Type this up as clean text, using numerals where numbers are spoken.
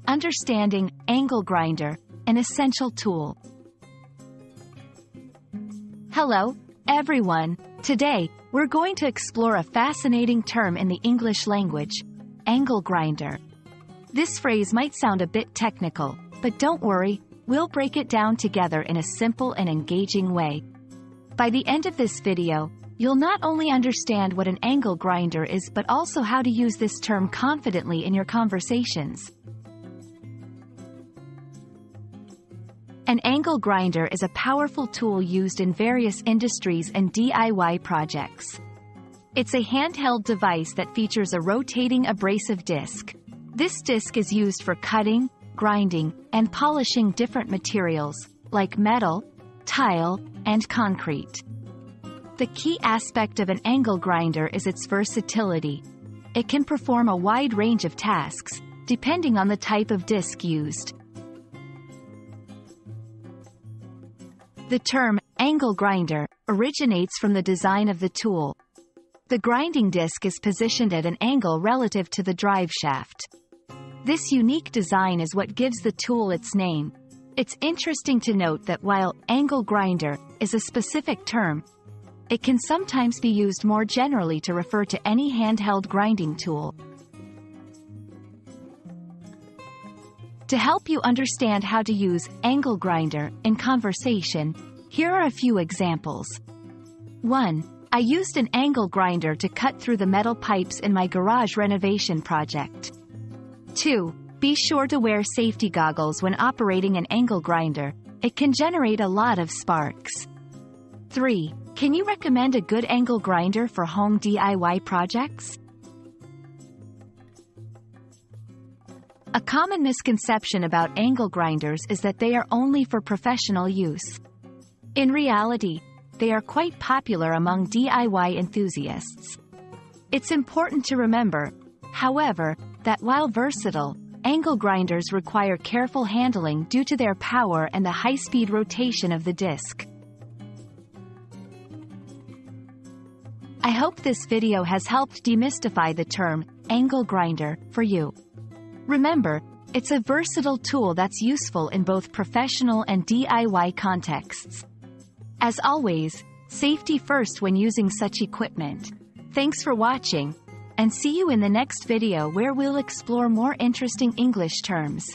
Understanding angle grinder, an essential tool. Hello, everyone. Today, we're going to explore a fascinating term in the English language, angle grinder. This phrase might sound a bit technical, but don't worry, we'll break it down together in a simple and engaging way. By the end of this video, you'll not only understand what an angle grinder is but also how to use this term confidently in your conversations. An angle grinder is a powerful tool used in various industries and DIY projects. It's a handheld device that features a rotating abrasive disc. This disc is used for cutting, grinding, and polishing different materials, like metal, tile, and concrete. The key aspect of an angle grinder is its versatility. It can perform a wide range of tasks, depending on the type of disc used. The term, angle grinder, originates from the design of the tool. The grinding disc is positioned at an angle relative to the drive shaft. This unique design is what gives the tool its name. It's interesting to note that while angle grinder is a specific term, it can sometimes be used more generally to refer to any handheld grinding tool. To help you understand how to use angle grinder in conversation, here are a few examples. 1. I used an angle grinder to cut through the metal pipes in my garage renovation project. 2. Be sure to wear safety goggles when operating an angle grinder. It can generate a lot of sparks. 3. Can you recommend a good angle grinder for home DIY projects? A common misconception about angle grinders is that they are only for professional use. In reality, they are quite popular among DIY enthusiasts. It's important to remember, however, that while versatile, angle grinders require careful handling due to their power and the high-speed rotation of the disc. I hope this video has helped demystify the term, angle grinder, for you. Remember, it's a versatile tool that's useful in both professional and DIY contexts. As always, safety first when using such equipment. Thanks for watching, and see you in the next video where we'll explore more interesting English terms.